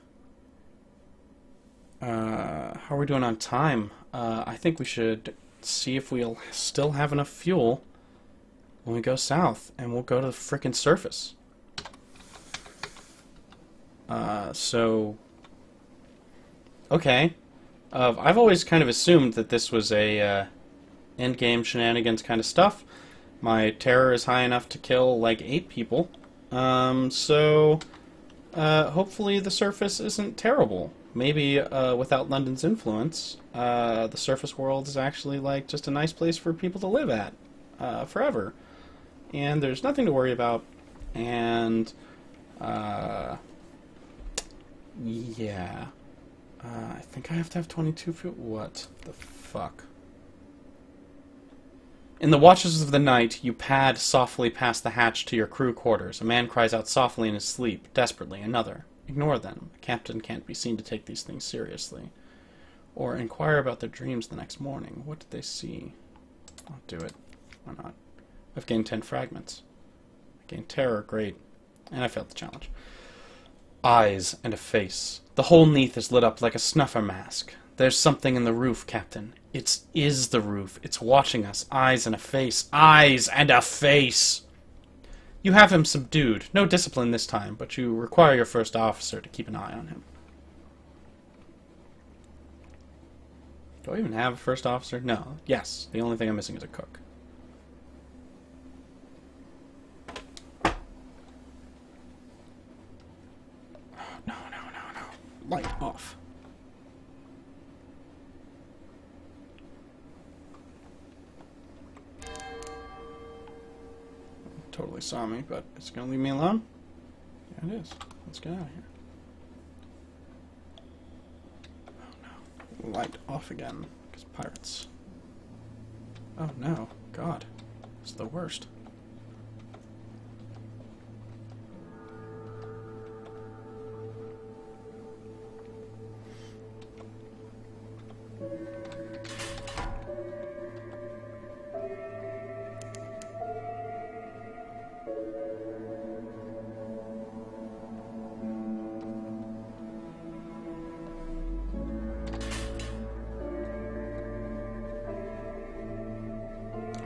How are we doing on time? I think we should see if we'll still have enough fuel when we go south, and we'll go to the frickin' surface. Okay. I've always kind of assumed that this was a endgame shenanigans kind of stuff. My terror is high enough to kill like 8 people. Hopefully the surface isn't terrible. Maybe without London's influence, the surface world is actually like just a nice place for people to live at forever. And there's nothing to worry about. And yeah. I think I have to have 22 fuel. What the fuck? In the watches of the night, you pad softly past the hatch to your crew quarters. A man cries out softly in his sleep, desperately. Another. Ignore them. A captain can't be seen to take these things seriously. Or inquire about their dreams the next morning. What did they see? I'll do it. Why not? I've gained 10 fragments. I gained terror, great. And I failed the challenge. Eyes and a face. The whole neath is lit up like a snuffer mask. There's something in the roof, Captain. It is the roof. It's watching us. Eyes and a face. Eyes and a face! You have him subdued. No discipline this time, but you require your first officer to keep an eye on him. Do I even have a first officer? No. Yes. The only thing I'm missing is a cook. No. Light off. Totally saw me, but it's gonna leave me alone? Yeah, it is. Let's get out of here. Oh no. Light off again. Because pirates. Oh no. God. It's the worst.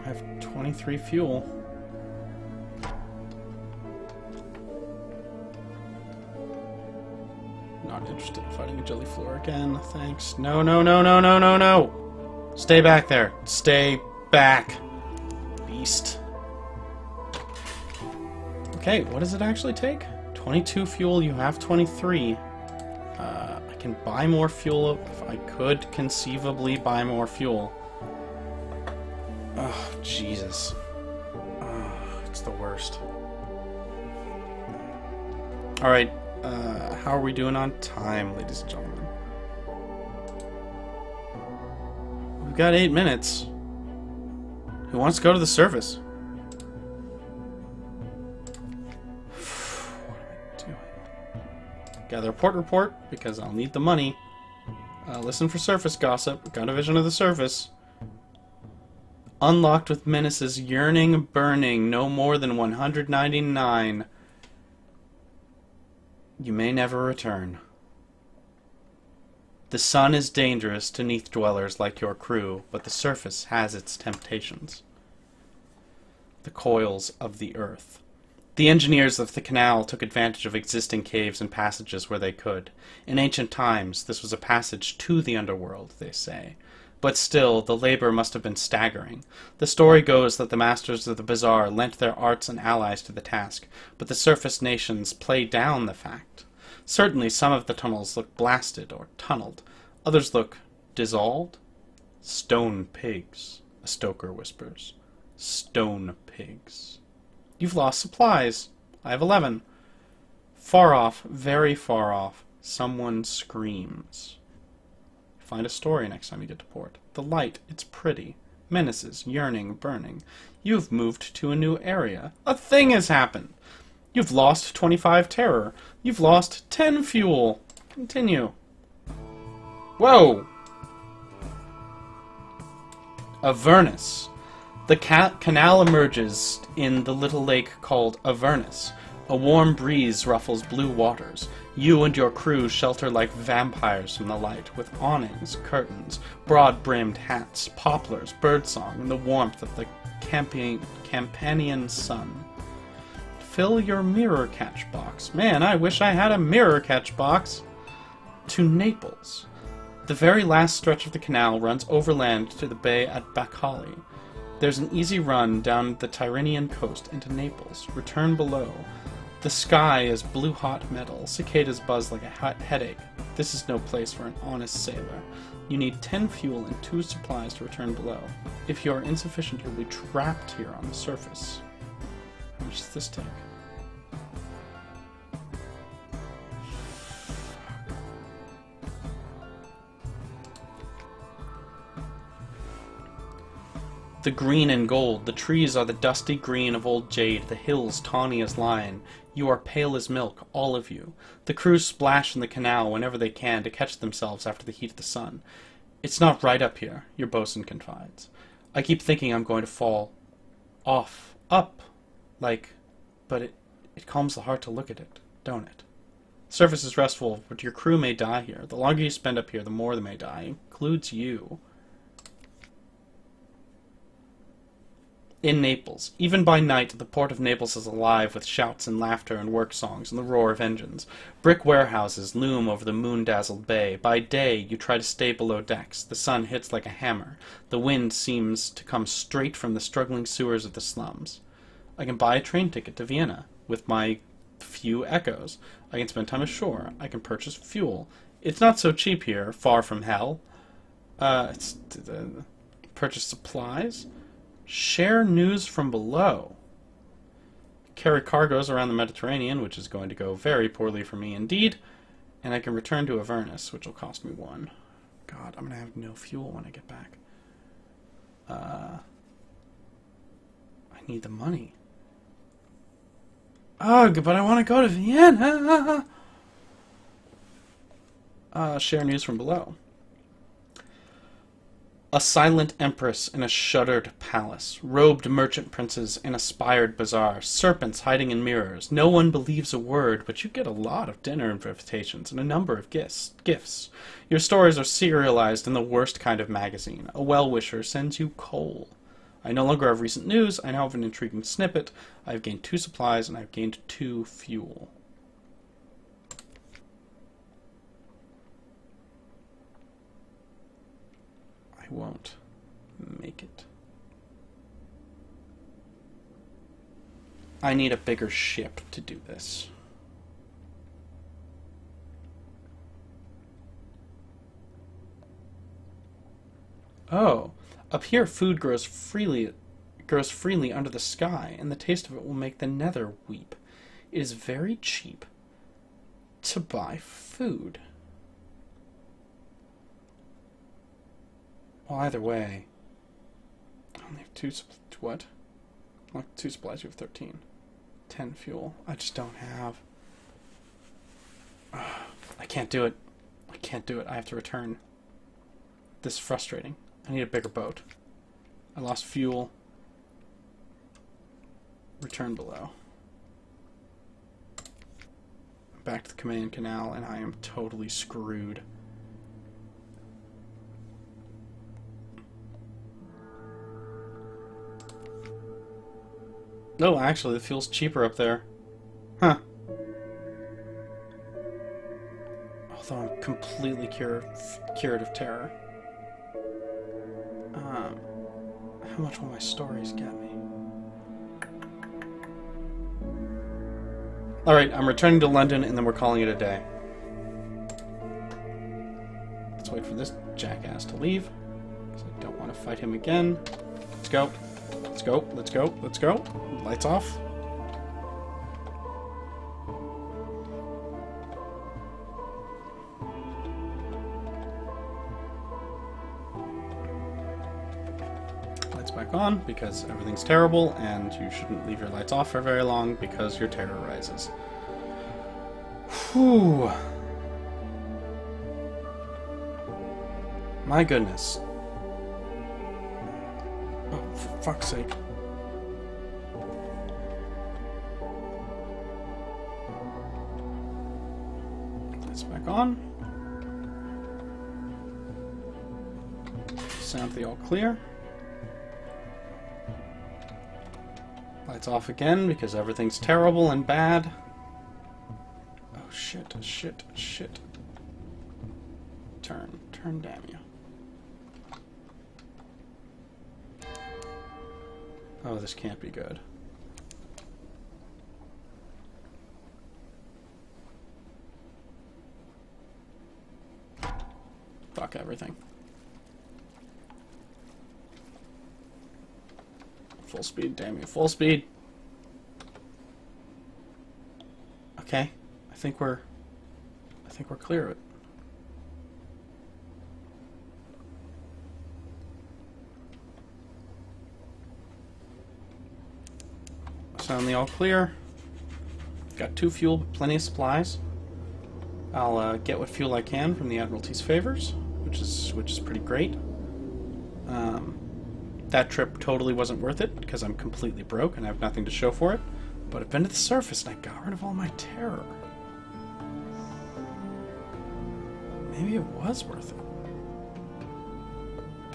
I have 23 fuel. Not interested in fighting a jelly floor again, thanks. No. Stay back there. Stay back. Beast. Okay, what does it actually take? 22 fuel, you have 23. I can buy more fuel if I could conceivably buy more fuel. Oh, Jesus. Oh, it's the worst. Alright, how are we doing on time, ladies and gentlemen? We've got 8 minutes. Who wants to go to the surface? Gather a port report, because I'll need the money. Listen for surface gossip. Got a vision of the surface. Unlocked with menaces, yearning, burning, no more than 199. You may never return. The sun is dangerous to neath dwellers like your crew, but the surface has its temptations. The coils of the earth. The engineers of the canal took advantage of existing caves and passages where they could. In ancient times, this was a passage to the underworld, they say. But still, the labor must have been staggering. The story goes that the masters of the bazaar lent their arts and allies to the task, but the surface nations played down the fact. Certainly some of the tunnels look blasted or tunneled. Others look dissolved. Stone pigs, a stoker whispers. Stone pigs. You've lost supplies. I have 11. Far off, very far off, someone screams. Find a story next time you get to port. The light, it's pretty. Menaces, yearning, burning. You've moved to a new area. A thing has happened. You've lost 25 terror. You've lost 10 fuel. Continue. Whoa! Avernus. The canal emerges in the little lake called Avernus. A warm breeze ruffles blue waters. You and your crew shelter like vampires from the light, with awnings, curtains, broad-brimmed hats, poplars, birdsong, and the warmth of the Campanian sun. Fill your mirror catch box. Man, I wish I had a mirror catch box. To Naples. The very last stretch of the canal runs overland to the bay at Bacali. There's an easy run down the Tyrrhenian coast into Naples. Return below. The sky is blue-hot metal. Cicadas buzz like a headache. This is no place for an honest sailor. You need 10 fuel and 2 supplies to return below. If you are insufficient, you'll be trapped here on the surface. How much does this take? The green and gold. The trees are the dusty green of old jade, the hills tawny as lion. You are pale as milk, all of you. The crew splash in the canal whenever they can to catch themselves after the heat of the sun. It's not right up here, your bosun confides. I keep thinking I'm going to fall off, up, but it calms the heart to look at it, don't it? Surface is restful, but your crew may die here. The longer you spend up here, the more they may die, includes you. In Naples. Even by night, the port of Naples is alive with shouts and laughter and work songs and the roar of engines. Brick warehouses loom over the moon-dazzled bay. By day, you try to stay below decks. The sun hits like a hammer. The wind seems to come straight from the struggling sewers of the slums. I can buy a train ticket to Vienna with my few echoes. I can spend time ashore. I can purchase fuel. It's not so cheap here, far from hell. Purchase supplies. Share news from below. Carry cargoes around the Mediterranean, which is going to go very poorly for me indeed. And I can return to Avernus, which will cost me 1. God, I'm going to have no fuel when I get back. I need the money. Ugh, but I want to go to Vienna. Share news from below. A silent empress in a shuttered palace, robed merchant princes in a spired bazaar, serpents hiding in mirrors. No one believes a word, but you get a lot of dinner invitations and a number of gifts. Your stories are serialized in the worst kind of magazine. A well-wisher sends you coal. I no longer have recent news. I now have an intriguing snippet. I have gained 2 supplies, and I have gained 2 fuel. I won't make it. I need a bigger ship to do this. Oh, up here food grows freely under the sky, and the taste of it will make the nether weep. It is very cheap to buy food. Well, either way, I only have 2 what? Like 2 supplies, you have 13. 10 fuel. I just don't have. I can't do it. I can't do it. I have to return. This is frustrating. I need a bigger boat. I lost fuel. Return below. Back to the command canal, and I am totally screwed. No, actually, the fuel's cheaper up there. Huh. Although I'm completely cured of terror. How much will my stories get me? Alright, I'm returning to London, and then we're calling it a day. Let's wait for this jackass to leave, because I don't want to fight him again. Let's go. Let's go. Let's go. Let's go. Lights off. Lights back on, because everything's terrible, and you shouldn't leave your lights off for very long, because your terror rises. Whew. My goodness. Oh, for fuck's sake. Lights back on. Sound the all clear. Lights off again because everything's terrible and bad. Oh shit, shit, shit. Turn, damn you. Oh, this can't be good. Fuck everything. Full speed, damn you. Full speed. Okay. I think we're clear of it. Sound the all clear. Got 2 fuel, plenty of supplies. I'll get what fuel I can from the Admiralty's favors, which is pretty great. That trip totally wasn't worth it because I'm completely broke and I have nothing to show for it. But I've been to the surface and I got rid of all my terror. Maybe it was worth it.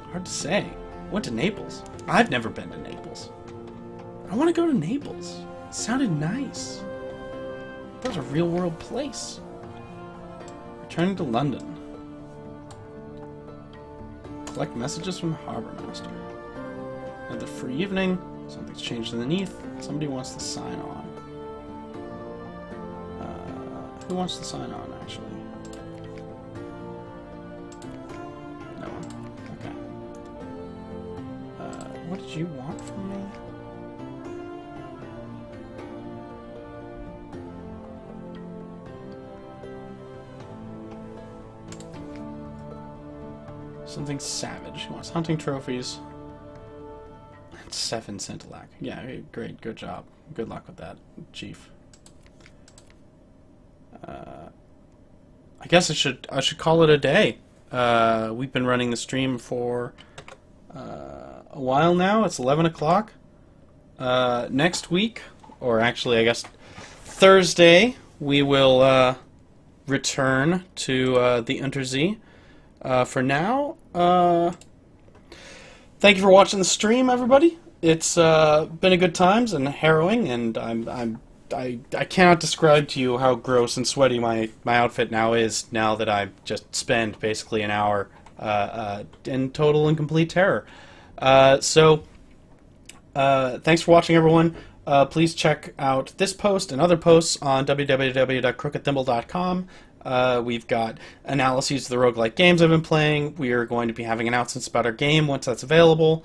Hard to say. Went to Naples. I've never been to Naples. I want to go to Naples. It sounded nice. That was a real-world place. Returning to London. Collect messages from the Harbour Master. Another free evening. Something's changed underneath. Somebody wants to sign on. Who wants to sign on, actually? No one. Okay. What did you want from me? Something savage. He wants hunting trophies. 7 Scintillac. Yeah, great. Good job. Good luck with that, Chief. I guess I should call it a day. We've been running the stream for a while now. It's 11 o'clock. Next week, or actually I guess Thursday, we will return to the Untersee. For now, thank you for watching the stream, everybody. It's been a good times and harrowing, and I cannot describe to you how gross and sweaty my outfit now is. Now that I've just spent basically an hour in total and complete terror. So thanks for watching, everyone. Please check out this post and other posts on www.crookedthimble.com. We've got analyses of the roguelike games I've been playing. We are going to be having announcements about our game once that's available.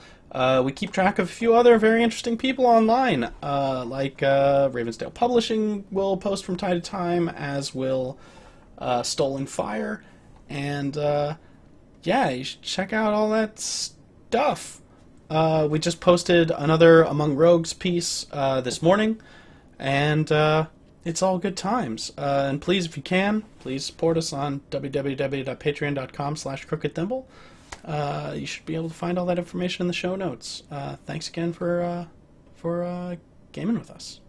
We keep track of a few other very interesting people online, like Ravensdale Publishing will post from time to time, as will Stolen Fire. And yeah, you should check out all that stuff. We just posted another Among Rogues piece this morning, and It's all good times. And please, if you can, please support us on www.patreon.com/crookedthimble. You should be able to find all that information in the show notes. Thanks again for gaming with us.